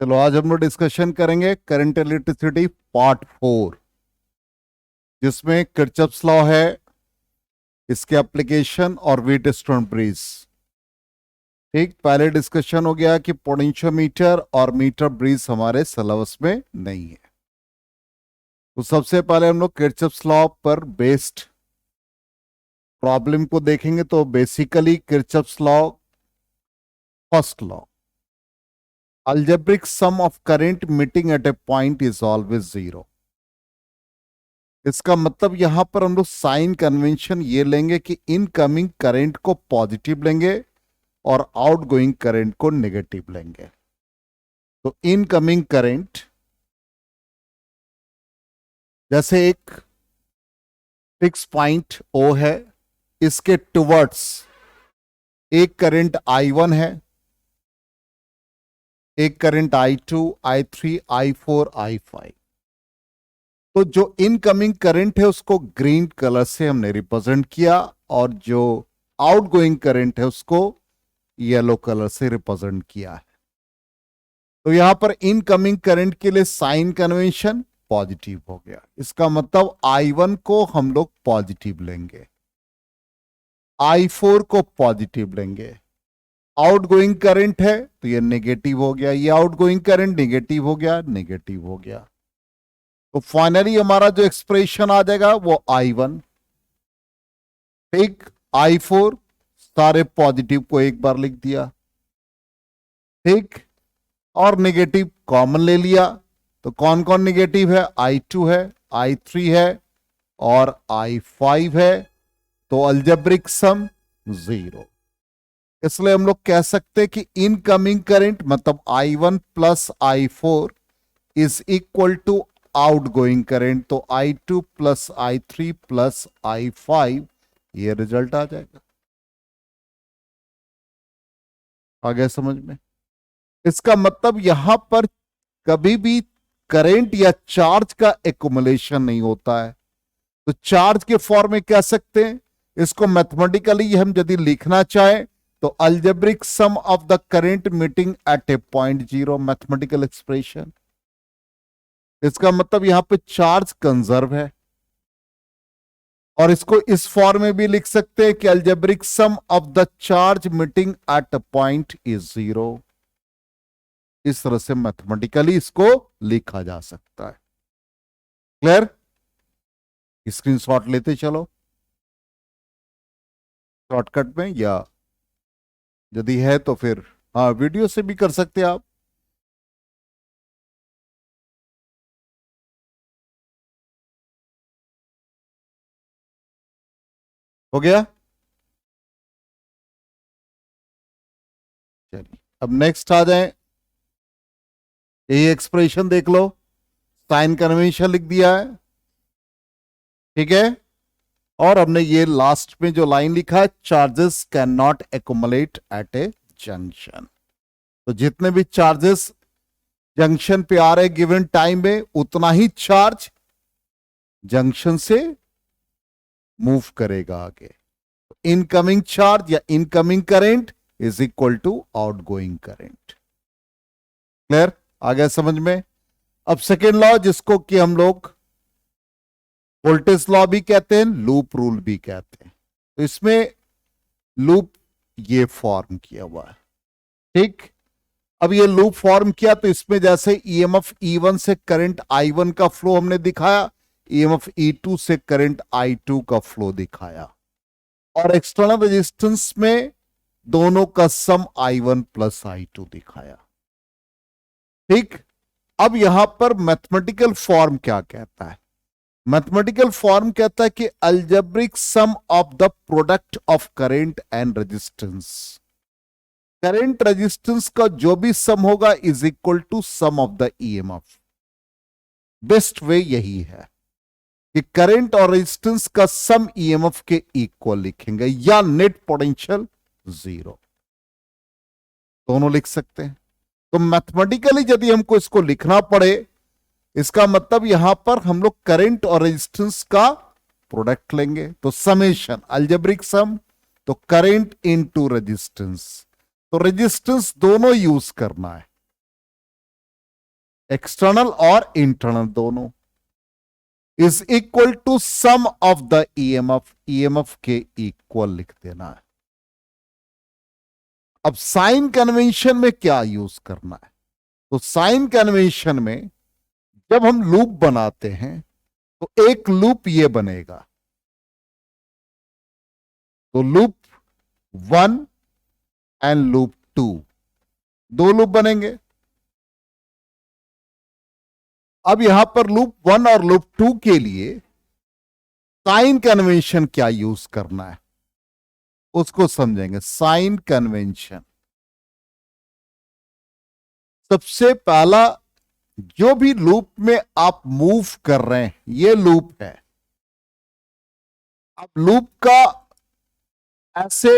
चलो आज हम लोग डिस्कशन करेंगे करंट इलेक्ट्रिसिटी पार्ट 4, जिसमें किरचॉफ्स लॉ है, इसके एप्लीकेशन और व्हीटस्टोन ब्रिज। ठीक, पहले डिस्कशन हो गया कि पोटेंशियोमीटर और मीटर ब्रिज हमारे सिलेबस में नहीं है। तो सबसे पहले हम लोग किरचॉफ्स लॉ पर बेस्ड प्रॉब्लम को देखेंगे। तो basically Kirchhoff's law, first law, algebraic sum of current meeting at a point is always zero। इसका मतलब यहां पर हम लोग साइन कन्वेंशन ये लेंगे कि इनकमिंग करंट को पॉजिटिव लेंगे और आउटगोइंग करंट को नेगेटिव लेंगे। तो इनकमिंग करंट, जैसे एक फिक्स पॉइंट O है, इसके टुवर्ड्स एक करंट I1 है, एक current I2, I3, I4, I5। तो जो इनकमिंग करंट है उसको ग्रीन कलर से हमने रिप्रेजेंट किया और जो आउटगोइंग करंट है उसको येलो कलर से रिप्रेजेंट किया है। तो यहां पर इनकमिंग करंट के लिए साइन कन्वेंशन पॉजिटिव हो गया। इसका मतलब I1 को हम लोग पॉजिटिव लेंगे, I4 को पॉजिटिव लेंगे। आउटगोइंग करंट है तो ये नेगेटिव हो गया, ये आउटगोइंग करंट नेगेटिव हो गया, नेगेटिव हो गया। तो फाइनली हमारा जो एक्सप्रेशन आ जाएगा वो I1, ठीक, I4 सारे पॉजिटिव को एक बार लिख दिया, ठीक, और नेगेटिव कॉमन ले लिया। तो कौन कौन नेगेटिव है? I2 है, I3 है और I5 है। तो अलजेब्रिक सम 0। इसलिए हम लोग कह सकते हैं कि इनकमिंग करंट मतलब I1 plus I4 is equal to outgoing current. तो I2 plus I3 plus I5, ये रिजल्ट आ जाएगा। आ गया समझ में? इसका मतलब यहां पर कभी भी करंट या चार्ज का एक्युमुलेशन नहीं होता है। तो चार्ज के फॉर्म में कह सकते हैं इसको, मैथमेटिकली हम यदि लिखना चाहें तो algebraic sum of the current meeting at a point 0, mathematical expression. इसका मतलब यहां पे चार्ज कंजर्व है और इसको इस फॉर्म में भी लिख सकते हैं कि algebraic sum of the charge meeting at a point is 0। इस तरह से मैथमेटिकली इसको लिखा जा सकता है। क्लियर? स्क्रीनशॉट लेते चलो शॉर्टकट में, या यदि है तो फिर हाँ वीडियो से भी कर सकते हैं आप। हो गया? चलिए अब नेक्स्ट आ जाए। यही एक्सप्रेशन देख लो, साइन कन्वेंशन लिख दिया है, ठीक है। और हमने ये लास्ट में जो लाइन लिखा है, charges can not accumulate at a junction. तो जितने भी चार्जेस जंक्शन पे आ रहे गिवन टाइम में, उतना ही चार्ज जंक्शन से मूव करेगा आगे। इनकमिंग चार्ज या incoming current is equal to outgoing current. Clear? आ गया समझ में? अब सेकेंड लॉ, जिसको कि हम लोग वोल्टेज लॉ भी कहते हैं, लूप रूल भी कहते हैं। तो इसमें लूप ये फॉर्म किया हुआ है, ठीक। अब ये लूप फॉर्म किया तो इसमें जैसे ईएमएफ E1 से करंट I1 का फ्लो हमने दिखाया, ईएमएफ E2 से करंट I2 का फ्लो दिखाया, और एक्सटर्नल रेजिस्टेंस में दोनों का सम I1 प्लस I2 दिखाया, ठीक। अब यहां पर मैथमेटिकल फॉर्म क्या कहता है? मैथमेटिकल फॉर्म कहता है कि algebraic sum of the product of current and resistance. Current resistance का जो भी सम होगा is equal to sum of the EMF. Best way यही है कि करंट और रेजिस्टेंस का सम ईएमएफ के इक्वल लिखेंगे, या नेट पोटेंशियल 0, दोनों लिख सकते हैं। तो मैथमेटिकली यदि हमको इसको लिखना पड़े, इसका मतलब यहां पर हम लोग करंट और रेजिस्टेंस का प्रोडक्ट लेंगे। तो समेशन, अलजेब्रिक सम, तो करंट इनटू रेजिस्टेंस। तो रेजिस्टेंस दोनों यूज करना है, एक्सटर्नल और इंटरनल दोनों, is equal to sum of the EMF, EMF के इक्वल लिख देना है। अब साइन कन्वेंशन में क्या यूज करना है? तो साइन कन्वेंशन में जब हम लूप बनाते हैं तो एक लूप ये बनेगा, तो लूप 1 एंड लूप 2, दो लूप बनेंगे। अब यहां पर लूप 1 और लूप 2 के लिए साइन कन्वेंशन क्या यूज करना है उसको समझेंगे। साइन कन्वेंशन, सबसे पहला, जो भी लूप में आप मूव कर रहे हैं, ये लूप है। अब लूप का ऐसे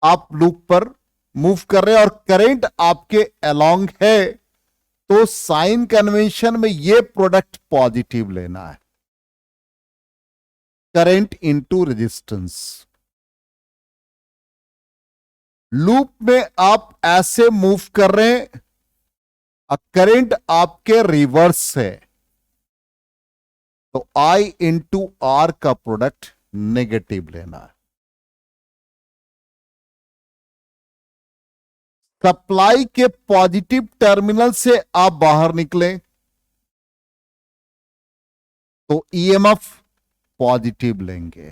आप लूप पर मूव कर रहे हैं और करंट आपके अलोंग है, तो साइन कन्वेंशन में ये प्रोडक्ट पॉजिटिव लेना है, करंट इनटू रेजिस्टेंस। लूप में आप ऐसे मूव कर रहे हैं, करंट आपके रिवर्स है, तो I इंटू आर का प्रोडक्ट नेगेटिव लेना है। सप्लाई के पॉजिटिव टर्मिनल से आप बाहर निकले तो ईएमएफ पॉजिटिव लेंगे।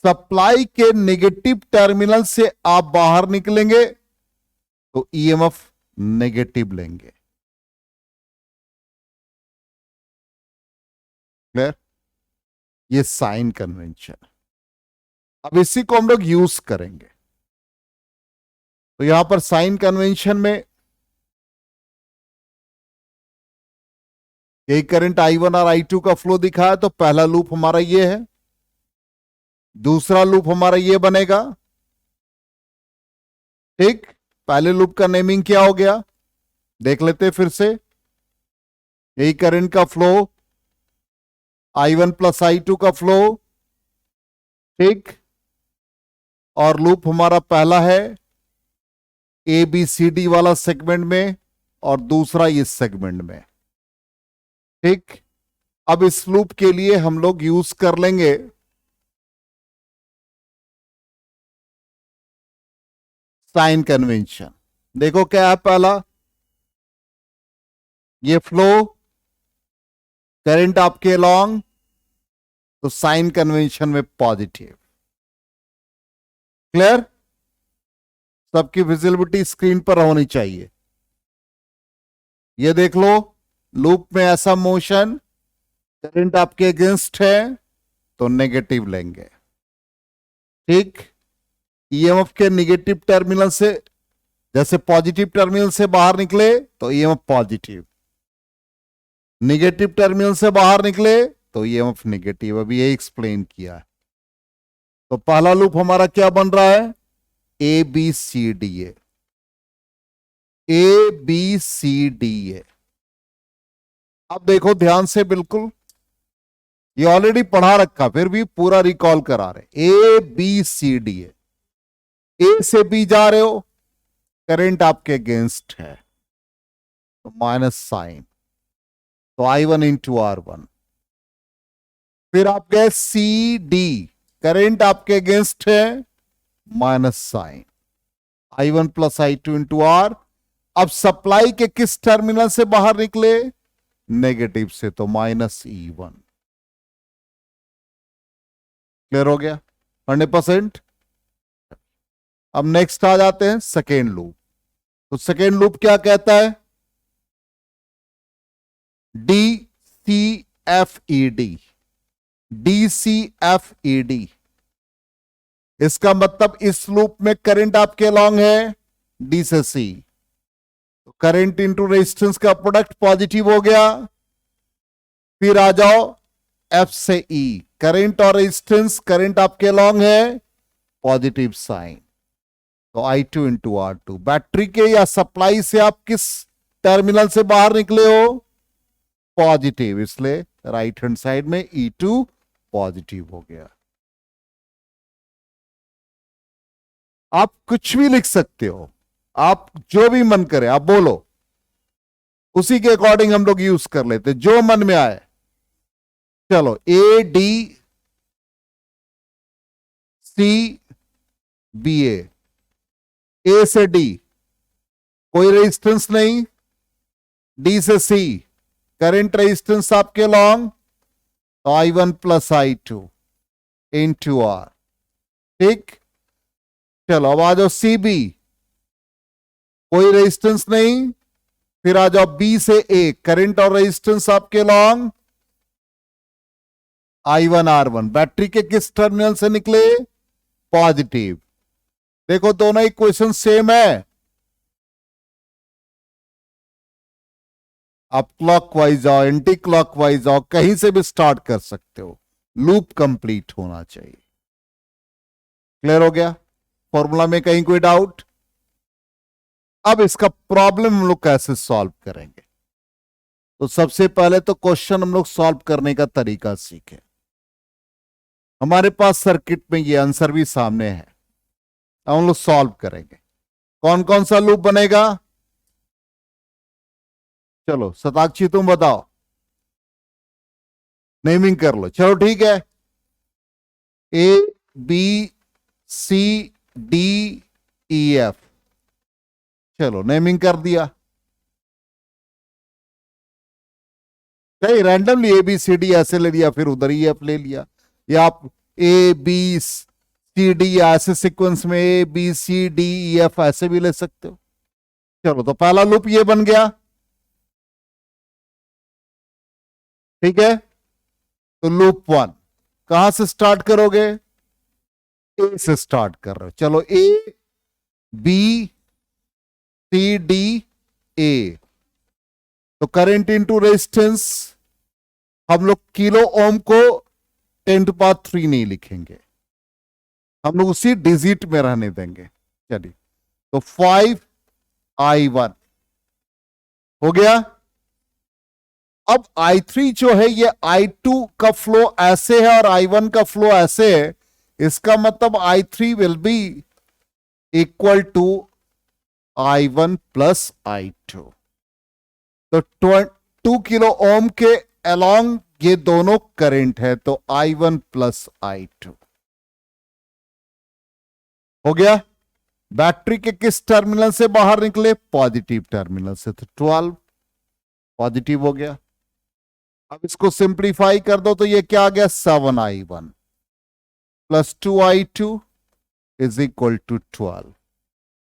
सप्लाई के नेगेटिव टर्मिनल से आप बाहर निकलेंगे तो ईएमएफ नेगेटिव लेंगे। क्लियर? ये साइन कन्वेंशन। अब इसी को हम लोग यूज करेंगे। तो यहां पर साइन कन्वेंशन में यही करंट I1 और I2 का फ्लो दिखा है, तो पहला लूप हमारा ये है, दूसरा लूप हमारा ये बनेगा। ठीक, पहले लूप का नेमिंग क्या हो गया देख लेते हैं फिर से। यही करंट का फ्लो, I1 प्लस I2 का फ्लो। ठीक, और लूप हमारा पहला है ABCD वाला सेगमेंट में और दूसरा इस सेगमेंट में। ठीक, अब इस लूप के लिए हम लोग यूज कर लेंगे साइन कन्वेंशन। देखो क्या है, पहला ये फ्लो, करंट आपके लॉन्ग, तो साइन कन्वेंशन में पॉजिटिव। क्लियर? सबकी विजिबिलिटी स्क्रीन पर होनी चाहिए। ये देख लो, लूप में ऐसा मोशन, करंट आपके अगेंस्ट है तो नेगेटिव लेंगे। ठीक, ईएमएफ के नेगेटिव टर्मिनल से, जैसे पॉजिटिव टर्मिनल से बाहर निकले तो ईएमएफ पॉजिटिव, नेगेटिव टर्मिनल से बाहर निकले तो ईएमएफ नेगेटिव। अभी ये एक्सप्लेन किया है। तो पहला लूप हमारा क्या बन रहा है, ABCDA, ABCDA। अब देखो ध्यान से, बिल्कुल ये ऑलरेडी पढ़ा रखा, फिर भी पूरा रिकॉल करा रहे। ABCDA, ए से बी जा रहे हो, करंट आपके अगेंस्ट है तो माइनस साइन, तो I1 इंटू R1। फिर आप गए CD, करंट आपके अगेंस्ट है, minus sign, I1 plus I2 into R. अब सप्लाई के किस टर्मिनल से बाहर निकले, नेगेटिव से, तो माइनस E1। क्लियर हो गया 100%? अब नेक्स्ट आ जाते हैं सेकेंड लूप। तो सेकेंड लूप क्या कहता है, DCFED, DCFED। इसका मतलब इस लूप में करंट आपके लॉन्ग है D से C, तो करंट इंटू रेजिस्टेंस का प्रोडक्ट पॉजिटिव हो गया। फिर आ जाओ F से E, करंट और रेजिस्टेंस, करंट आपके लॉन्ग है, पॉजिटिव साइन, तो I2 इंटू R2। बैटरी के या सप्लाई से आप किस टर्मिनल से बाहर निकले हो, पॉजिटिव, इसलिए राइट हैंड साइड में E2 पॉजिटिव हो गया। आप कुछ भी लिख सकते हो, आप जो भी मन करे आप बोलो, उसी के अकॉर्डिंग हम लोग यूज कर लेते, जो मन में आए। चलो ए डी सी बी, ए से डी कोई रेजिस्टेंस नहीं, डी से सी करंट रेजिस्टेंस आपके लॉन्ग, तो I1 plus I2 into are. ठीक, चलो अब आ जाओ सी बी, कोई रेजिस्टेंस नहीं, फिर आ जाओ बी से ए, करंट और रेजिस्टेंस आपके लॉन्ग, I1 R1। बैटरी के किस टर्मिनल से निकले? पॉजिटिव। देखो दोनों इक्वेशन सेम है। आप क्लॉकवाइज जाओ, एंटी क्लॉकवाइज जाओ, कहीं से भी स्टार्ट कर सकते हो, लूप कंप्लीट होना चाहिए। क्लियर हो गया? फॉर्मूला में कहीं कोई डाउट? अब इसका प्रॉब्लम हम लोग कैसे सॉल्व करेंगे? तो सबसे पहले तो क्वेश्चन हम लोग सॉल्व करने का तरीका सीखें। हमारे पास सर्किट में ये आंसर भी सामने है, हम लोग सॉल्व करेंगे। कौन कौन सा लूप बनेगा? चलो शताक्षी तुम बताओ, नेमिंग कर लो। चलो ठीक है, A B C D E F, चलो नेमिंग कर दिया। कहीं randomly A B C D ऐसे ले लिया, फिर उधर ई एफ ले लिया, या आप ए बी सी डी ऐसे सीक्वेंस में A B C D E F ऐसे भी ले सकते हो। चलो तो पहला लूप ये बन गया, ठीक है। तो लूप 1 कहां से स्टार्ट करोगे? ए से स्टार्ट कर रहे हो। चलो ए बी सी डी ए, तो करंट इंटू रेजिस्टेंस हम लोग किलो ओम को 10⁻³ नहीं लिखेंगे, हम लोग उसी डिजिट में रहने देंगे। चलिए, तो 5I1 हो गया। अब I3 जो है ये I2 का फ्लो ऐसे है और I1 का फ्लो ऐसे है, इसका मतलब I3 will be equal to I1 plus I2। तो 2 किलो ओम के अलोंग ये दोनों करंट है, तो I1 प्लस I2 हो गया। बैटरी के किस टर्मिनल से बाहर निकले? पॉजिटिव टर्मिनल से, तो 12 पॉजिटिव हो गया। अब इसको सिंप्लीफाई कर दो तो ये क्या आ गया? 7I1 plus 2I2 is equal to 12।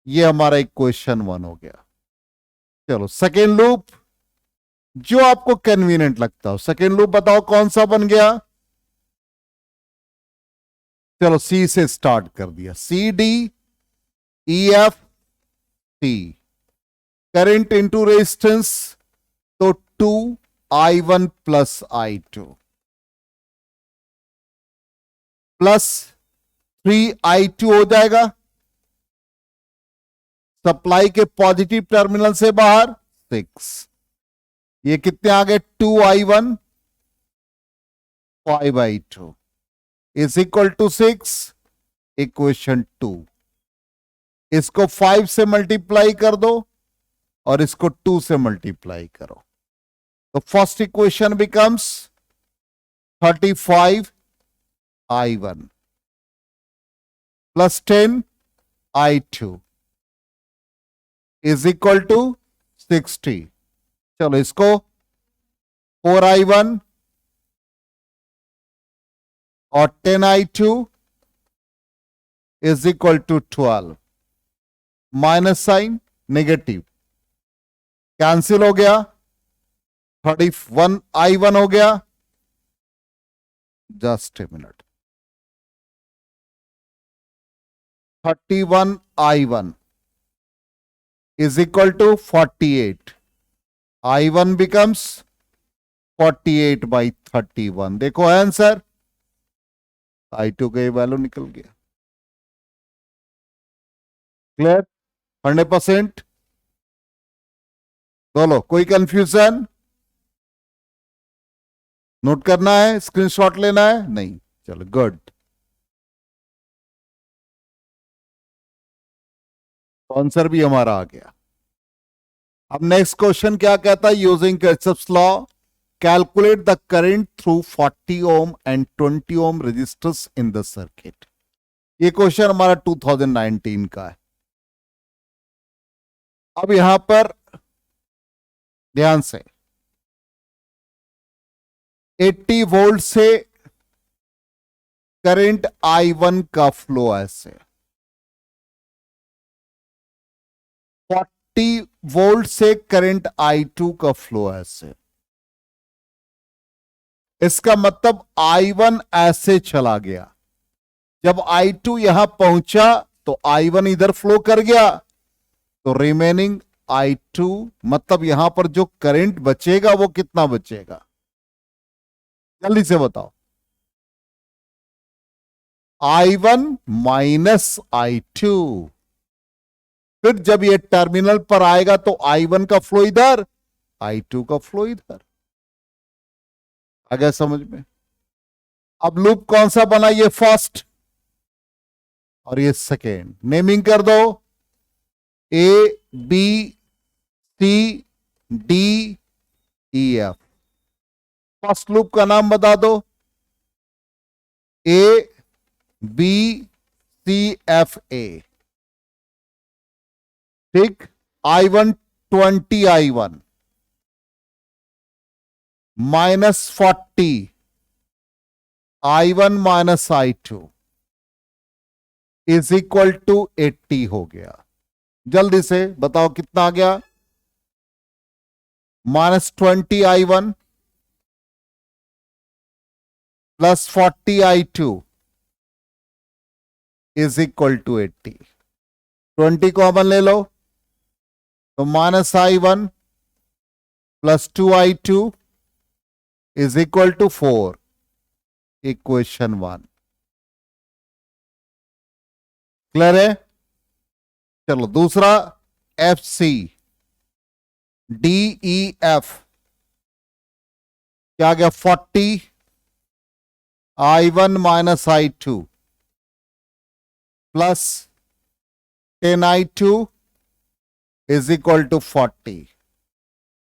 ये हमारा इक्वेशन 1 हो गया। चलो सेकेंड लूप, जो आपको कन्वीनियंट लगता हो सेकेंड लूप बताओ कौन सा बन गया? चलो सी से स्टार्ट कर दिया, C D E F C, current into resistance, तो 2I1 plus I2 plus 3I2 हो जाएगा। सप्लाई के पॉजिटिव टर्मिनल से बाहर 6, ये कितने आ गए? 2I1 5I2 is equal to 6, equation 2। इसको 5 से मल्टीप्लाई कर दो और इसको 2 से मल्टीप्लाई करो, तो first equation becomes 35I1 plus 10I2 is equal to 60। चलो इसको 4I1 और 10I2 is equal to 12, minus sign negative cancel हो गया, 31I1 हो गया। Just a minute, 31I1 is equal to 48, I1 becomes 48/31। देखो आंसर, I2 का ये वैल्यू निकल गया। क्लियर? 100%? बोलो, कोई कंफ्यूजन? नोट करना है, स्क्रीनशॉट लेना है? नहीं, चलो गुड। तो आंसर भी हमारा आ गया। अब नेक्स्ट क्वेश्चन क्या कहता है, using Kirchhoff's law calculate the current through 40 ohm and 20 ohm resistors in the circuit. ये क्वेश्चन हमारा 2019 का है। अब यहां पर ध्यान से 80 वोल्ट से करंट I1 का फ्लो ऐसे, 40 वोल्ट से करंट I2 का फ्लो ऐसे। इसका मतलब I1 ऐसे चला गया, जब I2 यहां पहुंचा तो I1 इधर फ्लो कर गया, तो रिमेनिंग I2 मतलब यहां पर जो करंट बचेगा वो कितना बचेगा, जल्दी से बताओ। I1 minus I2। फिर जब ये टर्मिनल पर आएगा तो I1 का फ्लो इधर, I2 का फ्लो इधर। आ गया समझ में। अब लूप कौन सा बना, ये फर्स्ट और ये सेकेंड। नेमिंग कर दो, A B C D E F। First loop का नाम बता दो, A B C F A। ठीक, I1 20 I1 minus 40 I1 minus I2 is equal to 80 हो गया। जल्दी से बताओ कितना आ गया, minus 20 I1 plus 40 I2 is equal to 80। 20 common ले लो तो minus I1 plus 2I2 is equal to 4। Equation 1 clear है। चलो दूसरा, FC DEF क्या गया, 40 I1 minus I2 plus 10 I2 is equal to 40।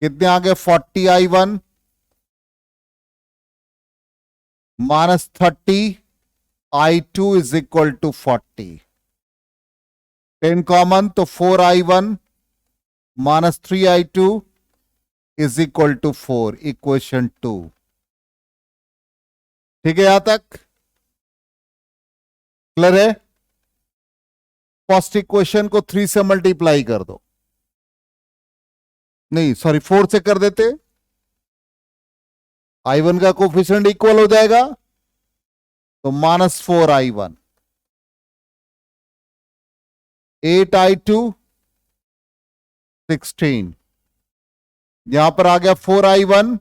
कितने आ गए, 40 I1 minus 30 I2 is equal to 40। 10 common तो 4 I1 minus 3 I2 is equal to 4। Equation 2। ठीक है, यहां तक क्लियर है। फर्स्ट इक्वेशन को 3 से मल्टीप्लाई कर दो, नहीं सॉरी 4 से कर देते, I1 का कोफिशिएंट इक्वल हो जाएगा, तो माइनस 4 I1 8 I2 16। यहां पर आ गया 4 I1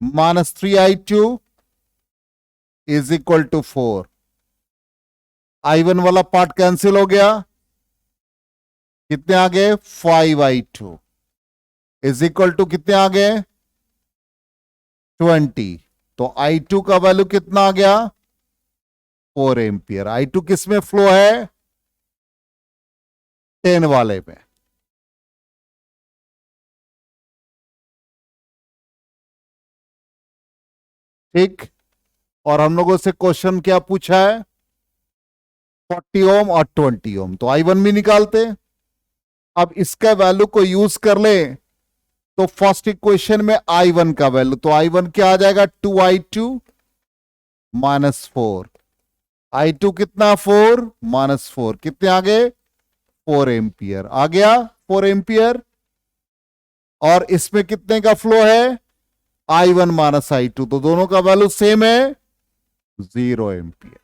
minus 3 I2 is equal to 4। I1 वाला पार्ट कैंसिल हो गया, कितने आ गए, 5 I2 इज इक्वल टू कितने आ गए, 20। तो I2 का वैल्यू कितना आ गया, 4 एम्पियर। I2 किस में फ्लो है, 10 वाले में। ठीक, और हम लोगों से क्वेश्चन क्या पूछा है, 40 ओम और 20 ओम, तो I1 भी निकालते। अब इसका वैल्यू को यूज कर ले तो फर्स्ट इक्वेशन में I1 का वैल्यू, तो I1 क्या आ जाएगा, 2I2 माइनस 4। I2 कितना, 4 माइनस 4, कितने आ गए, 4 एम्पियर आ गया, 4 एम्पियर। और इसमें कितने का फ्लो है, I1 माइनस I2, तो दोनों का वैल्यू सेम है, 0 एम्पियर।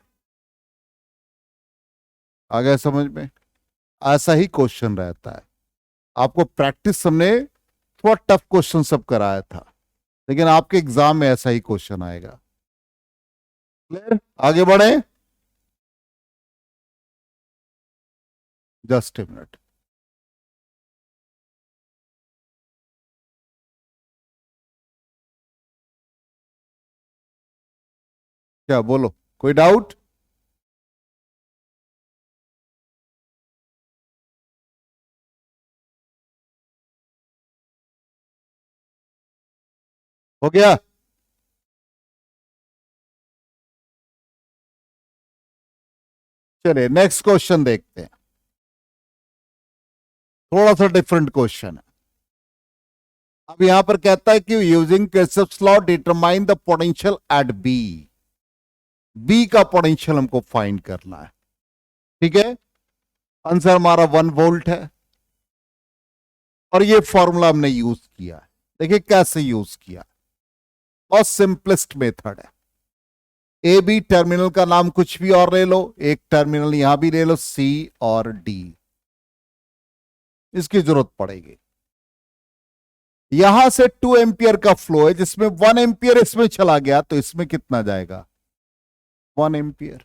आ गया समझ में। ऐसा ही क्वेश्चन रहता है। आपको प्रैक्टिस हमने थोड़ा टफ क्वेश्चन सब कराया था, लेकिन आपके एग्जाम में ऐसा ही क्वेश्चन आएगा। क्लियर, आगे बढ़े, जस्ट ए मिनट। क्या बोलो, कोई डाउट। हो गया? चलिए नेक्स्ट क्वेश्चन देखते हैं, थोड़ा सा डिफरेंट क्वेश्चन है। अब यहां पर कहता है कि using Kirchhoff's law determine the potential at B. B का पोटेंशियल हमको फाइंड करना है, ठीक है। आंसर हमारा 1 वोल्ट है और ये फॉर्मूला हमने यूज किया है। देखिए कैसे यूज किया, बहुत सिंपलेस्ट मेथड है। ए बी टर्मिनल का नाम कुछ भी और ले लो, एक टर्मिनल यहां भी ले लो, सी और डी, इसकी जरूरत पड़ेगी। यहां से 2 एम्पियर का फ्लो है, जिसमें 1 एम्पियर इसमें चला गया, तो इसमें कितना जाएगा? 1 एम्पियर।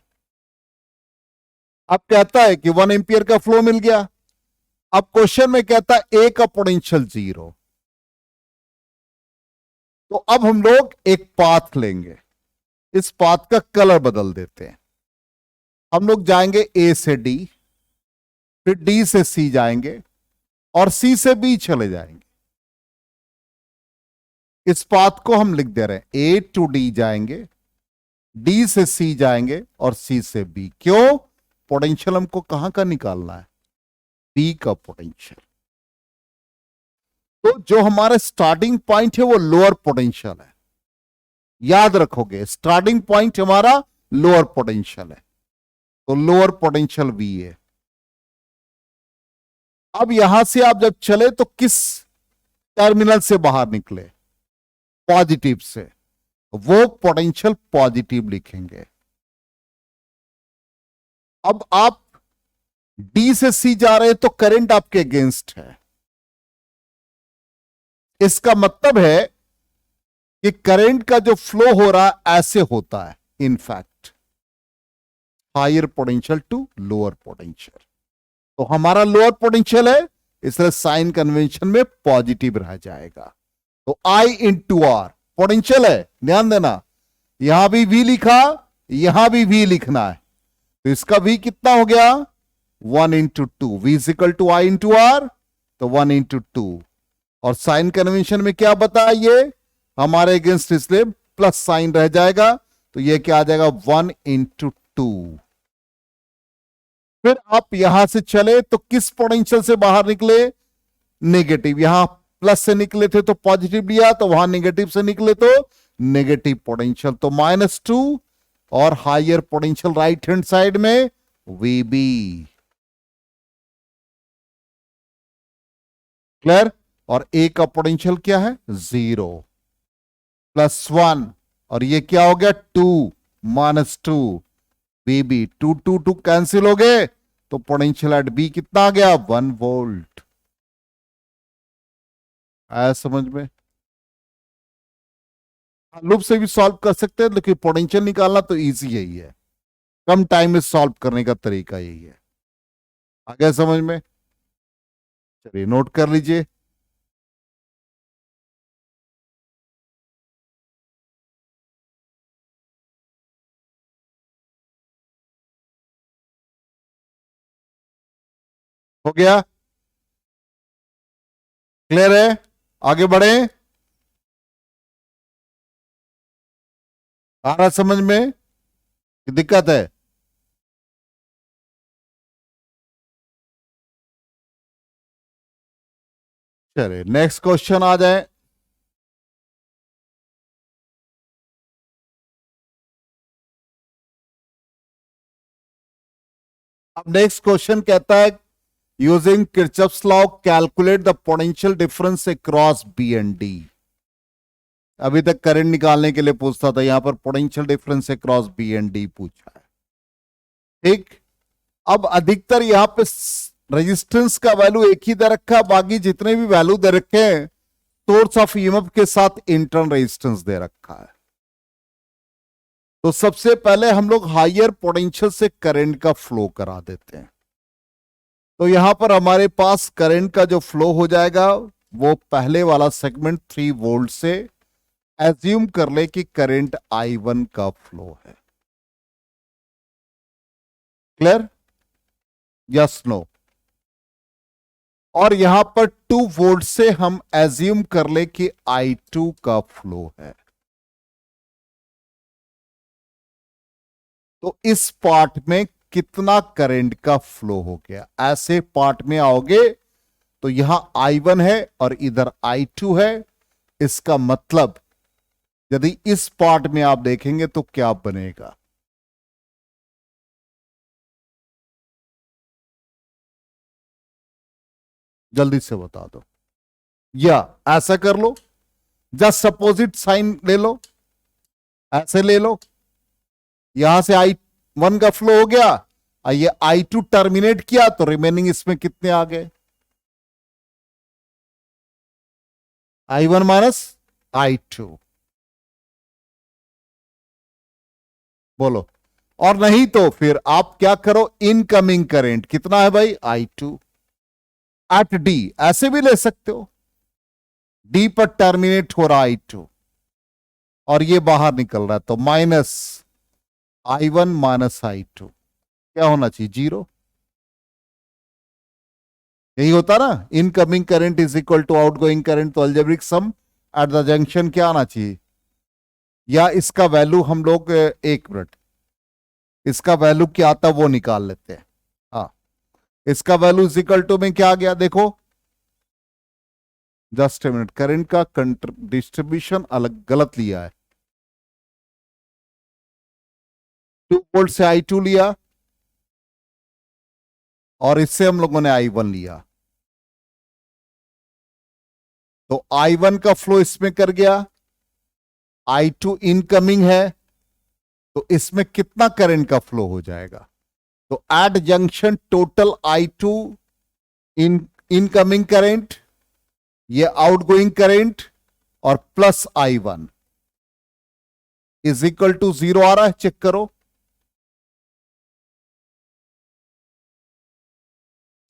अब कहता है कि 1 एम्पियर का फ्लो मिल गया। अब क्वेश्चन में कहता है ए का पोटेंशियल 0। तो अब हम लोग एक पाथ लेंगे, इस पाथ का कलर बदल देते हैं। हम लोग जाएंगे ए से डी, फिर डी से सी जाएंगे और सी से बी चले जाएंगे। इस पाथ को हम लिख दे रहे हैं, ए टू डी जाएंगे, डी से सी जाएंगे और सी से बी। क्यों? पोटेंशियल हमको कहां का निकालना है? बी का पोटेंशियल। तो जो हमारा स्टार्टिंग पॉइंट है वो लोअर पोटेंशियल है, याद रखोगे, स्टार्टिंग पॉइंट हमारा लोअर पोटेंशियल है, तो लोअर पोटेंशियल वी है। अब यहां से आप जब चले तो किस टर्मिनल से बाहर निकले? पॉजिटिव से, वो पोटेंशियल पॉजिटिव लिखेंगे। अब आप डी से सी जा रहे हैं तो करंट आपके अगेंस्ट है, इसका मतलब है कि करंट का जो फ्लो हो रहा है ऐसे होता है, in fact higher potential to lower potential. तो हमारा लोअर पोटेंशियल है, इसलिए साइन कन्वेंशन में पॉजिटिव रह जाएगा। तो आई इंटू आर पोटेंशियल है, ध्यान देना, यहां भी वी लिखा, यहां भी वी लिखना है, तो इसका वी कितना हो गया? 1 into two, V equal to I into R, तो 1 इंटू टू। और साइन कन्वेंशन में क्या बताइए, हमारे अगेंस्ट इसलिए प्लस साइन रह जाएगा, तो ये क्या आ जाएगा? 1 इंटू टू। फिर आप यहां से चले तो किस पोटेंशियल से बाहर निकले? नेगेटिव। यहां प्लस से निकले थे तो पॉजिटिव लिया, तो वहां नेगेटिव से निकले तो नेगेटिव पोटेंशियल, तो -2। और higher potential right hand side में वीबी। क्लियर? और ए का पोटेंशियल क्या है? 0 +1, और ये क्या हो गया? 2 -2 बीबी। 2 2 2 कैंसिल हो गए, तो पोटेंशियल एट बी कितना आ गया? 1 वोल्ट। आया समझ में? लूप से भी सॉल्व कर सकते हैं, लेकिन पोटेंशियल निकालना तो इजी यही है, कम टाइम में सॉल्व करने का तरीका यही है। आ गया समझ में? चलिए नोट कर लीजिए। हो गया? क्लियर है? आगे बढ़े? आ रहा समझ में कि दिक्कत है? चलिए नेक्स्ट क्वेश्चन आ जाए। अब नेक्स्ट क्वेश्चन कहता है, using Kirchhoff's law calculate the potential difference across B and D. अभी तक करंट निकालने के लिए पूछता था, यहां पर potential difference across B and D पूछा है, ठीक। अब अधिकतर यहां पे रेजिस्टेंस का वैल्यू एक ही दे रखा है, बाकी जितने भी वैल्यू दे रखे हैं सोर्स ऑफ ईएमएफ के साथ इंटरनल रेजिस्टेंस दे रखा है। तो सबसे पहले हम लोग हायर पोटेंशियल से करंट का फ्लो करा देते हैं। तो यहां पर हमारे पास करंट का जो फ्लो हो जाएगा वो पहले वाला सेगमेंट 3 वोल्ट से एज्यूम कर ले कि करंट I1 का फ्लो है। क्लियर? Yes no? और यहां पर 2 वोल्ट से हम एज्यूम कर ले कि I2 का फ्लो है। तो इस पार्ट में कितना करंट का फ्लो हो गया, ऐसे पार्ट में आओगे तो यहां I1 है और इधर I2 है। इसका मतलब यदि इस पार्ट में आप देखेंगे तो क्या बनेगा, जल्दी से बता दो। या ऐसा कर लो, जस्ट सपोजिट साइन ले लो, ऐसे ले लो, यहां से I1 का फ्लो हो गया, ये I2 टर्मिनेट किया तो रिमेनिंग इसमें कितने आ गए, I1 माइनस I2। बोलो। और नहीं तो फिर आप क्या करो, इनकमिंग करंट कितना है भाई, I2 एट डी, ऐसे भी ले सकते हो, डी पर टर्मिनेट हो रहा I2 और ये बाहर निकल रहा है, तो माइनस I1 माइनस I2 क्या होना चाहिए, 0। यही होता ना, incoming current is equal to outgoing current, तो algebraic sum at the junction क्या आना चाहिए, या इसका वैल्यू हम लोग, एक मिनट, इसका वैल्यू क्या आता वो निकाल लेते हैं। हाँ, इसका वैल्यू इज इक्वल टू में क्या आ गया देखो, जस्ट ए मिनट, करंट का डिस्ट्रीब्यूशन अलग गलत लिया है, 2 वोल्ट से I2 लिया और इससे हम लोगों ने I1 लिया, तो I1 का फ्लो इसमें कर गया, I2 इनकमिंग है, तो इसमें कितना करंट का फ्लो हो जाएगा, तो at junction total I2 incoming current, ये आउटगोइंग करंट और plus I1 is equal to 0 आ रहा है, चेक करो,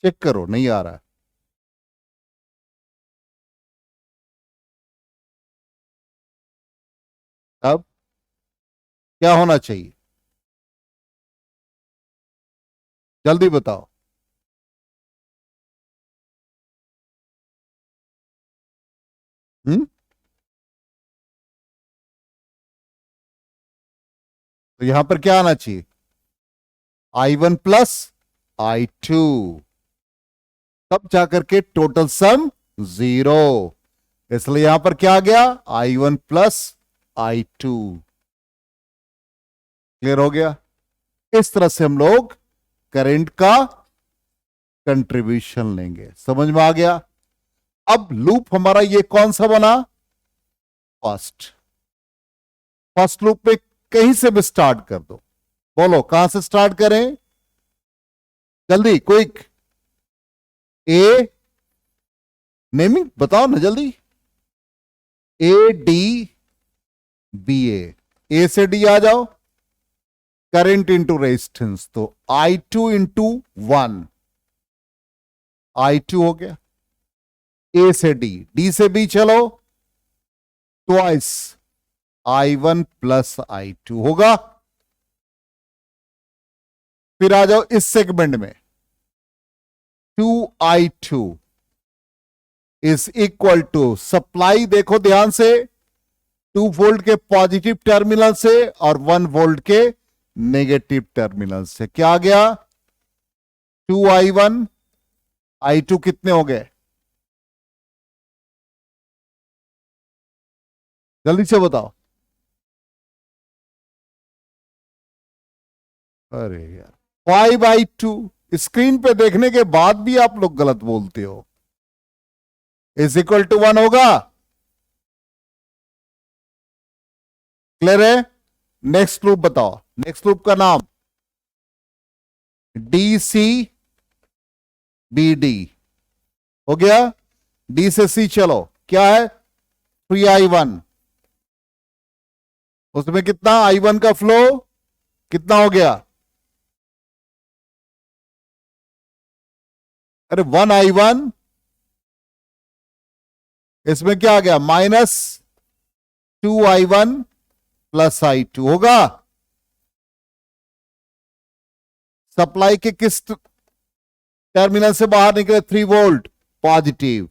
चेक करो, नहीं आ रहा है। अब क्या होना चाहिए, जल्दी बताओ। तो यहां पर क्या आना चाहिए, I1 प्लस I2, तब जाकर के टोटल सम 0, इसलिए यहां पर क्या आ गया, I1 प्लस I2। क्लियर हो गया। इस तरह से हम लोग करंट का कंट्रीब्यूशन लेंगे, समझ में आ गया। अब लूप हमारा ये कौन सा बना, फर्स्ट, फर्स्ट लूप में कहीं से भी स्टार्ट कर दो, बोलो कहां से स्टार्ट करें, जल्दी क्विक, ए नेमिंग बताओ ना जल्दी, A D B A, ए से डी आ जाओ, करंट इंटू रेजिस्टेंस, तो I2 इंटू 1, I2 हो गया, ए से डी, डी से बी चलो, ट्वाइस I1 प्लस I2 होगा। फिर आ जाओ इस सेगमेंट में, 2I2 is equal to, supply देखो ध्यान से, 2 वोल्ट के पॉजिटिव टर्मिनल से और 1 वोल्ट के नेगेटिव टर्मिनल से, क्या आ गया, 2I1, I2 कितने हो गए, जल्दी से बताओ। अरे यार, 5I2, स्क्रीन पे देखने के बाद भी आप लोग गलत बोलते हो, इज इक्वल टू 1 होगा, क्लियर है। नेक्स्ट लूप बताओ, नेक्स्ट लूप का नाम DCBD हो गया, डी से सी चलो, क्या है, 3I1, उसमें कितना I1 का फ्लो कितना हो गया, अरे 1I1, इसमें क्या आ गया, माइनस 2I1 प्लस I2 होगा। सप्लाई के किस टर्मिनल से बाहर निकले, 3 वोल्ट, पॉजिटिव।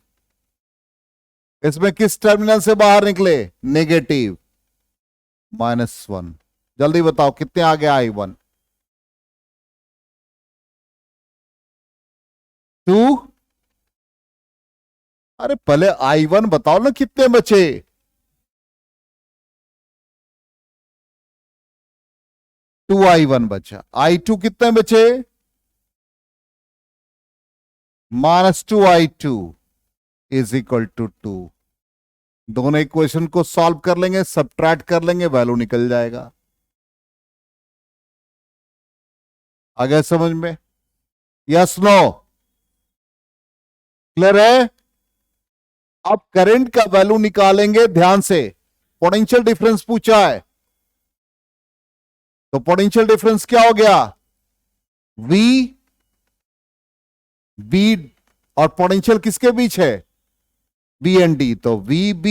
इसमें किस टर्मिनल से बाहर निकले? नेगेटिव, -1। जल्दी बताओ कितने आ गया I1? 2। अरे पहले I1 बताओ ना कितने बचे। 2I1 बचा। I2 कितने बचे? -2I2 is equal to 2। दोनों इक्वेशन को सॉल्व कर लेंगे, सबट्रैक्ट कर लेंगे, वैल्यू निकल जाएगा। आ गया समझ में? Yes no? क्लियर है? अब करंट का वैल्यू निकालेंगे। ध्यान से, पोटेंशियल डिफरेंस पूछा है, तो पोटेंशियल डिफरेंस क्या हो गया? V B, और पोटेंशियल किसके बीच है? B and D। तो VB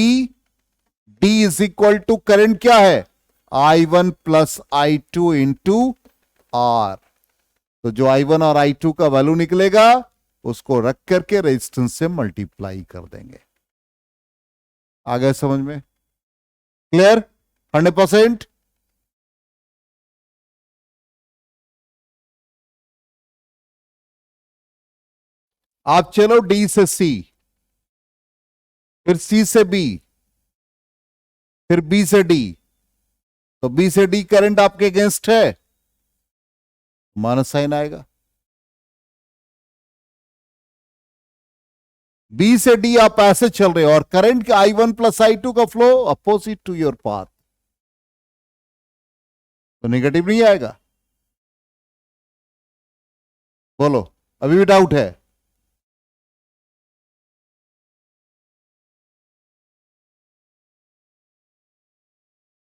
D is equal to current क्या है? I1 plus I2 into R। तो जो I1 और I2 का वैल्यू निकलेगा उसको रख करके रेजिस्टेंस से मल्टीप्लाई कर देंगे। आ गए समझ में? क्लियर? 100%? आप चलो D से C, फिर C से B, फिर B से D। तो B से D करंट आपके अगेंस्ट है, माइनस साइन आएगा। B से D आप ऐसे चल रहे हो और करंट के I1 प्लस I2 का flow opposite to your path, तो नेगेटिव नहीं आएगा। बोलो, अभी भी डाउट है?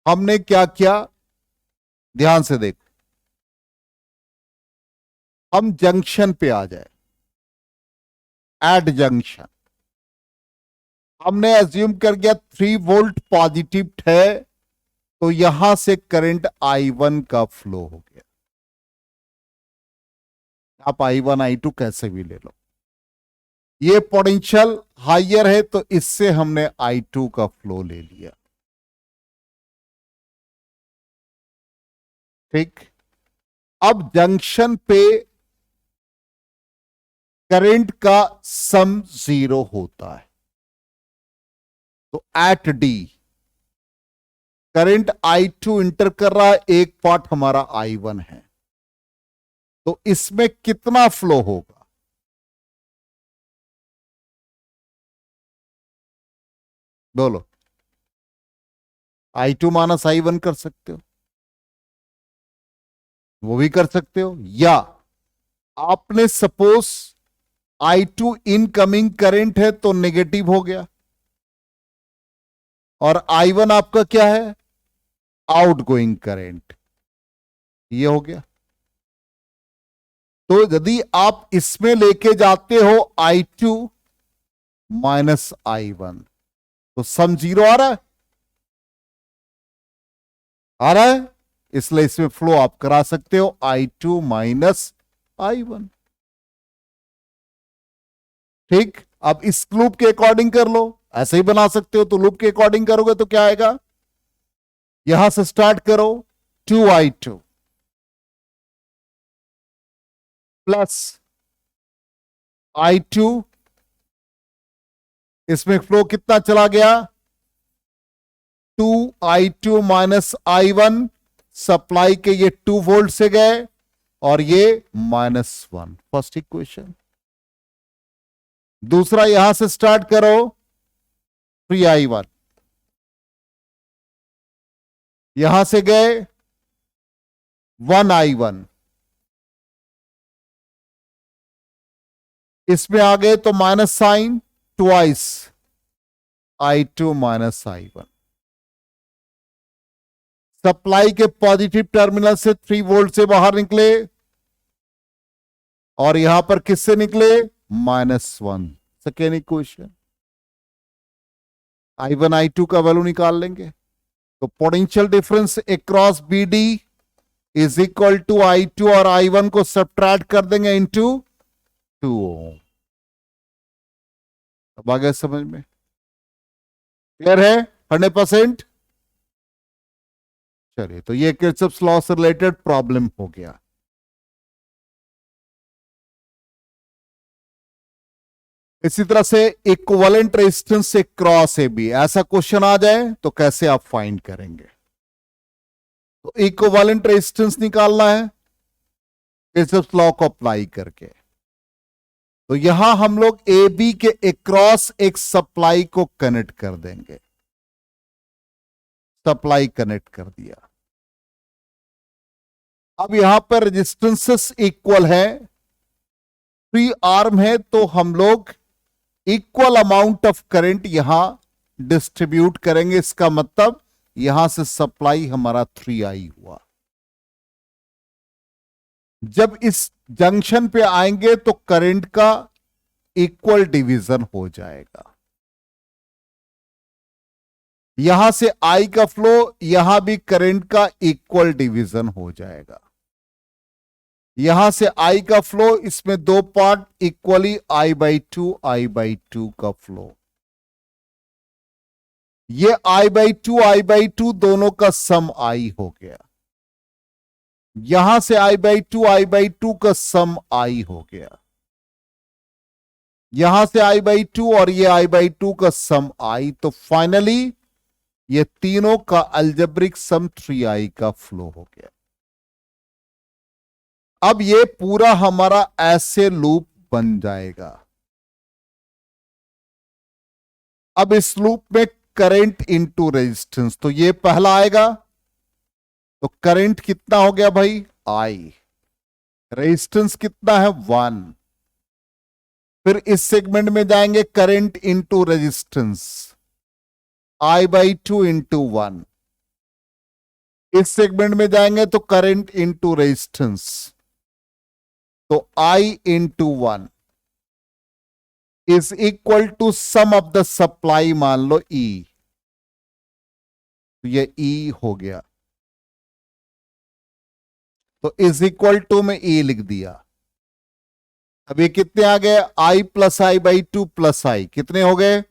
हमने क्या किया, ध्यान से देखो। हम जंक्शन पे आ जाए, एट जंक्शन। हमने एज्यूम कर गया 3 वोल्ट पॉजिटिव है, तो यहां से करंट I1 का फ्लो हो गया। आप I1 I2 कैसे भी ले लो। ये पोटेंशियल हाइयर है तो इससे हमने I2 का फ्लो ले लिया। ठीक। अब जंक्शन पे करंट का सम 0 होता है, तो eight D current I2 inter कर रहा है, एक पार्ट हमारा I1 है, तो इसमें कितना फ्लो होगा? बोलो। I2 माइनस I1 कर सकते हो, वो भी कर सकते हो, या आपने सपोज I2 इनकमिंग करंट है तो नेगेटिव हो गया, और I1 आपका क्या है? आउटगोइंग करंट, ये हो गया। तो यदि आप इसमें लेके जाते हो I2 माइनस I1, तो सम 0 आ रहा है, आ रहा है, इसलिए इसमें फ्लो आप करा सकते हो I2 माइनस I1। ठीक। अब इस लूप के अकॉर्डिंग कर लो, ऐसे ही बना सकते हो, तो लूप के अकॉर्डिंग करोगे तो क्या आएगा? यहां से स्टार्ट करो, 2I2 प्लस I2, इसमें फ्लो कितना चला गया? 2I2 माइनस I1, सप्लाई के ये 2 वोल्ट से गए और ये -1, फर्स्ट इक्वेशन। दूसरा यहां से स्टार्ट करो, 3I1, यहां से गए 1I1, इसमें आ गए तो minus sign, twice I2 minus I1। Supply के पॉजिटिव टर्मिनल से 3 वोल्ट से बाहर निकले और यहां पर किससे निकले? -1, सेकेंड इक्वेशन। I1 I2 का वैल्यू निकाल लेंगे, तो potential difference across BD is equal to I2 और I1 को सब्ट्रैक्ट कर देंगे इनटू 2 ओम। अब आ गया समझ में? क्लियर है 100%? चलिए, तो ये किरचॉफ्स लॉ से रिलेटेड प्रॉब्लम हो गया। इसी तरह से इक्विवेलेंट रेजिस्टेंस से क्रॉस ए बी, ऐसा क्वेश्चन आ जाए तो कैसे आप फाइंड करेंगे? तो इक्विवेलेंट रेजिस्टेंस निकालना है किरचॉफ्स लॉ को अप्लाई करके। तो यहां हम लोग ए बी के अक्रॉस एक सप्लाई को कनेक्ट कर देंगे। सप्लाई कनेक्ट कर दिया। अब यहां पर रेजिस्टेंसेस इक्वल है, 3 आर्म है, तो हम लोग इक्वल अमाउंट ऑफ करंट यहां डिस्ट्रीब्यूट करेंगे। इसका मतलब यहां से सप्लाई हमारा 3i हुआ। जब इस जंक्शन पे आएंगे तो करंट का इक्वल डिवीजन हो जाएगा। यहां से आई का फ्लो, यहां भी करंट का इक्वल डिवीजन हो जाएगा। यहां से आई का फ्लो, इसमें 2 पार्ट इक्वली I/2 का फ्लो। ये I/2 दोनों का सम आई हो गया। यहां से I/2 का सम आई हो गया। यहां से I/2 और ये I/2 का सम आई, तो फाइनली ये तीनों का अल्जेब्रिक सम 3i का फ्लो हो गया। अब ये पूरा हमारा ऐसे लूप बन जाएगा। अब इस लूप में करंट इनटू रेजिस्टेंस, तो ये पहला आएगा, तो करंट कितना हो गया भाई? आई। रेजिस्टेंस कितना है? 1। फिर इस सेगमेंट में जाएंगे current into resistance, I/2 into 1। इस सेगमेंट में जाएंगे तो करंट इनटू रेजिस्टेंस, तो I into 1 is equal to sum of the supply, मान लो E, तो ये E हो गया। तो इज इक्वल टू में E लिख दिया। अब ये कितने आ गए? I plus I/2 plus I, कितने हो गए?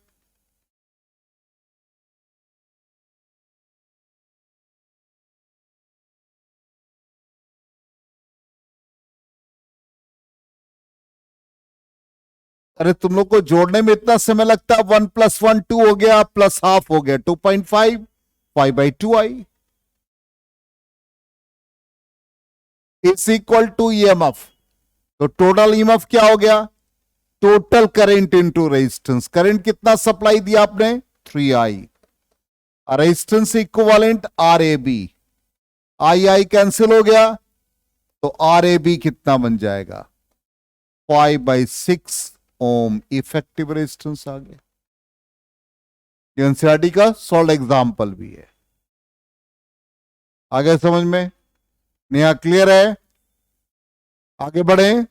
अरे तुम लोग को जोड़ने में इतना समय लगता है। 1 + 1 2 हो गया, प्लस हाफ हो गया 2.5, 5/2i is equal to EMF। तो टोटल EMF क्या हो गया? Total current into resistance. Current कितना सप्लाई दिया आपने? 3i। Resistance equivalent RAB, I cancel हो गया, तो RAB कितना बन जाएगा? 5/6 ओम इफेक्टिव रेजिस्टेंस आ गया। एनसीईआरटी का सॉल्व एग्जाम्पल भी है। आगे समझ में? नेहा क्लियर है? आगे बढ़े।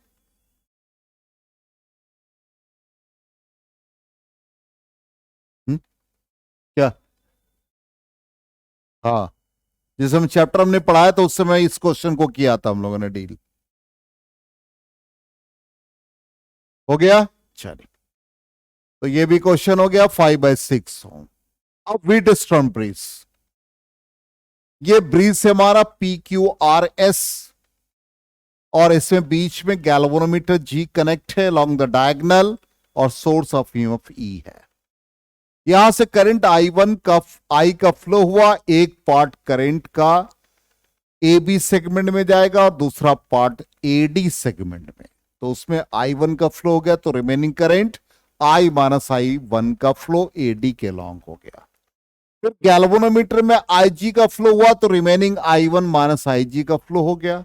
क्या? हाँ, जिस समय चैप्टर हमने पढ़ाया तो उस समय इस क्वेश्चन को किया था हम लोगों ने डील। हो गया? चलिए, तो ये भी क्वेश्चन हो गया 5/6 ओम। अब व्हीटस्टोन ब्रिज, ये ब्रिज से हमारा PQRS, और इसमें बीच में गैल्वेनोमीटर G कनेक्ट है अलोंग द डायगोनल, और सोर्स ऑफ EMF E है। यहां से करंट I का फ्लो हुआ। एक पार्ट करंट का AB सेगमेंट में जाएगा और दूसरा पार्ट AD सेगमेंट में, तो उसमें I1 का फ्लो हो गया, तो रिमेनिंग करंट I-I1 का फ्लो AD के लॉन्ग हो गया। फिर गैल्वेनोमीटर में IG का फ्लो हुआ, तो रिमेनिंग I1 - IG का फ्लो हो गया,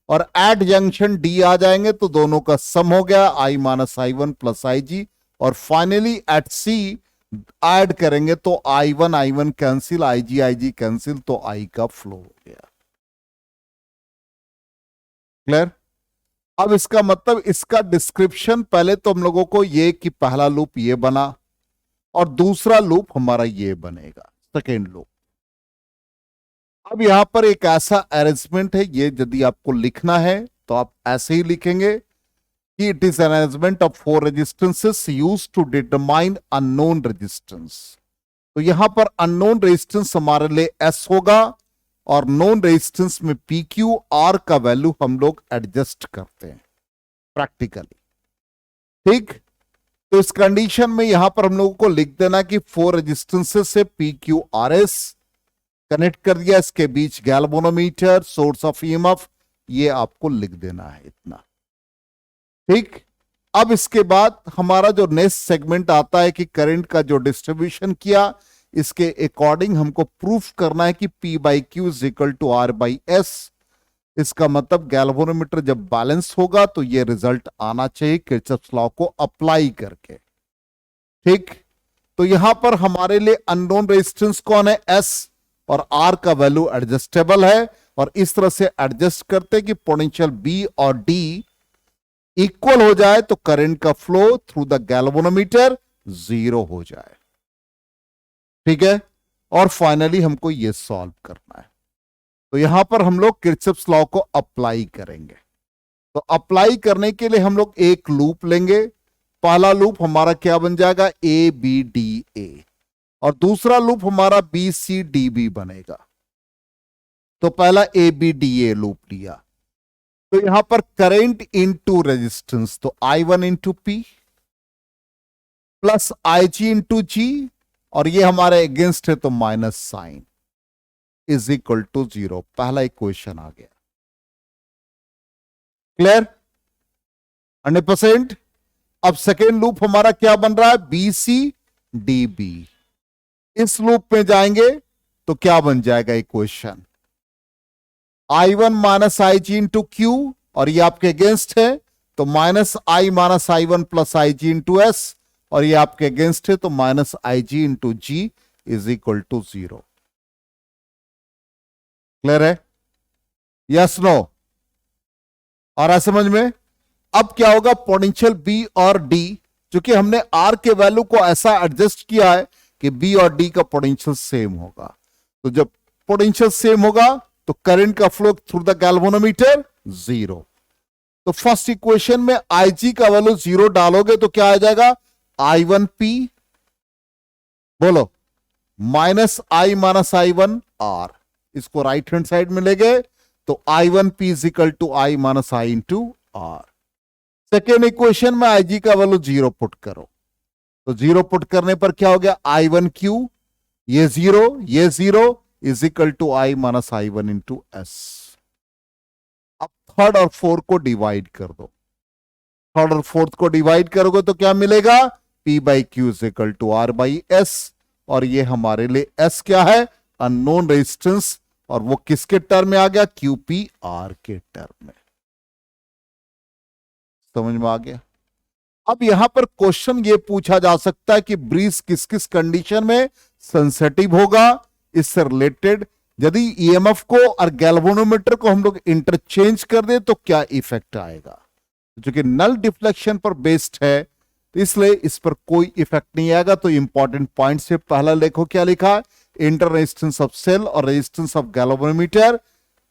और एट जंक्शन D आ जाएंगे तो दोनों का सम हो गया I - I1 प्लस IG, और फाइनली एट C ऐड करेंगे तो I1 कैंसिल, IG कैंसिल, तो I का फ्लो हो गया। क्लियर? अब इसका मतलब, इसका डिस्क्रिप्शन, पहले तो हम लोगों को ये कि पहला लूप ये बना और दूसरा लूप हमारा ये बनेगा, सेकेंड लूप। अब यहां पर एक ऐसा अरेंजमेंट है, ये यदि आपको लिखना है तो आप ऐसे ही लिखेंगे कि it is an arrangement of 4 resistances used to determine unknown resistance. तो यहां पर अननोन रेजिस्टेंस हमारे लिए एस होगा और नोन रेजिस्टेंस में पी क्यू आर का वैल्यू हम लोग एडजस्ट करते हैं प्रैक्टिकली। ठीक, तो इस कंडीशन में यहां पर हम लोगों को लिख देना कि 4 रेजिस्टेंसेस से P Q R S connect कर दिया, इसके बीच गैल्वेनोमीटर, सोर्स ऑफ ईएमएफ, ये आपको लिख देना है इतना। ठीक, अब इसके बाद हमारा जो नेक्स्ट सेगमेंट आता है कि करंट का जो डिस्ट्रीब्यूशन किया, इसके अकॉर्डिंग हमको प्रूफ करना है कि P by Q is equal to R by S। इसका मतलब गैल्वेनोमीटर जब बैलेंस होगा तो ये रिजल्ट आना चाहिए किरचॉफ्स लॉ को अप्लाई करके। ठीक, तो यहां पर हमारे लिए अननोन रेजिस्टेंस कौन है, S, और R का वैल्यू एडजस्टेबल है, और इस तरह से एडजस्ट करते कि पोटेंशियल B और D इक्वल हो जाए तो करंट का फ्लो थ्रू द गैल्वेनोमीटर 0 हो जाए। ठीक है, और फाइनली हमको यह सॉल्व करना है। तो यहां पर हम लोग किरचॉफ्स लॉ को अप्लाई करेंगे। तो अप्लाई करने के लिए हम लोग एक लूप लेंगे। पहला लूप हमारा क्या बन जाएगा, ए बी डी ए, और दूसरा लूप हमारा बी सी डी बी बनेगा। तो पहला A B D A loop लिया, तो यहां पर करंट इनटू रेजिस्टेंस, तो I1 into P plus IG into G, और ये हमारे अगेंस्ट है तो minus sign, is equal to 0। पहला इक्वेशन आ गया। क्लियर, 100%। अब सेकेंड लूप हमारा क्या बन रहा है, बी सी डी बी। इस लूप में जाएंगे तो क्या बन जाएगा equation, I1 minus I G into Q, और ये आपके अगेंस्ट है तो minus I minus I1 plus I G into S, और ये आपके अगेंस्ट है तो minus I G into G is equal to 0। Clear है, यस नो, और ऐसे समझ में। अब क्या होगा, पोटेंशियल बी और डी, क्योंकि हमने आर के वैल्यू को ऐसा एडजस्ट किया है कि बी और डी का पोटेंशियल सेम होगा। तो जब पोटेंशियल सेम होगा तो करंट का फ्लो थ्रू द गैल्वेनोमीटर 0। तो फर्स्ट इक्वेशन में IG का वैल्यू 0 डालोगे तो क्या आ जाएगा, I1P, बोलो, minus I minus I1 R। इसको राइट हैंड साइड में ले गए तो I1P is equal to I minus I into R। Second equation में IG का वैल्यू 0 पुट करो, तो 0 पुट करने पर क्या हो गया, I1Q, ये 0 is equal to I minus I1 into S. अब थर्ड और फोर्थ को डिवाइड कर दो, थर्ड और फोर्थ को डिवाइड करोगे तो क्या मिलेगा, P by Q is equal to R by S, और ये हमारे लिए S क्या है, अननोन रेजिस्टेंस, और वो किसके टर्म में आ गया, QPR के टर्म में। समझ में आ गया। अब यहां पर क्वेश्चन ये पूछा जा सकता है कि ब्रीज किस किस कंडीशन में सेंसिटिव होगा, इससे रिलेटेड यदि ईएमएफ को और गैल्वेनोमीटर को हम लोग इंटरचेंज कर दे तो क्या इफेक्ट आएगा। जो कि नल डिफ्लेक्शन पर बेस्ड है तो इसलिए इस पर कोई इफेक्ट नहीं आएगा। तो इंपॉर्टेंट पॉइंट से पहला देखो क्या लिखा, इंटर रेजिस्टेंस ऑफ सेल और रेजिस्टेंस ऑफ गैल्वेनोमीटर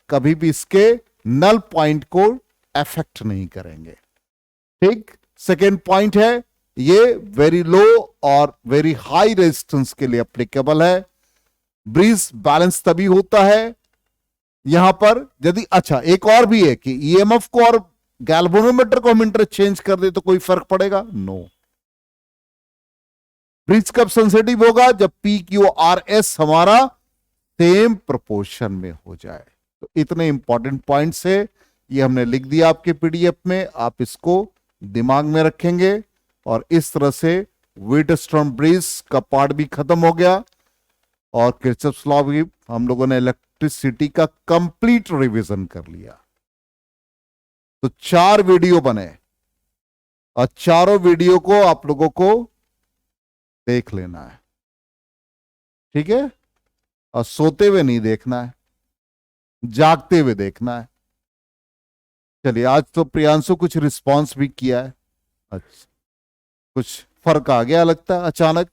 कभी भी इसके नल पॉइंट को अफेक्ट नहीं करेंगे। ठीक, सेकेंड पॉइंट है ये वेरी लो और वेरी हाई रेजिस्टेंस के लिए एप्लीकेबल है। ब्रीज बैलेंस तभी होता है यहां पर यदि, अच्छा एक और भी है कि ईएमएफ को और गैल्वेनोमीटर को हम इंटरचेंज कर दे तो कोई फर्क पड़ेगा, नो। ब्रीज कब सेंसिटिव होगा, जब पी क्यू आर एस हमारा सेम प्रोपोर्शन में हो जाए। तो इतने इंपॉर्टेंट पॉइंट्स है, ये हमने लिख दिया आपके पीडीएफ में, आप इसको दिमाग में रखेंगे। और इस तरह से व्हीटस्टोन ब्रिज का पार्ट भी खत्म हो गया और किरचॉफ्स लॉ भी हम लोगों ने इलेक्ट्रिसिटी का कंप्लीट रिवीजन कर लिया। तो 4 वीडियो बने और चारों वीडियो को आप लोगों को देख लेना है, ठीक है। और सोते हुए नहीं देखना है, जागते हुए देखना है। चलिए, आज तो प्रियांशु कुछ रिस्पांस भी किया है, अच्छा कुछ फर्क आ गया लगता है अचानक।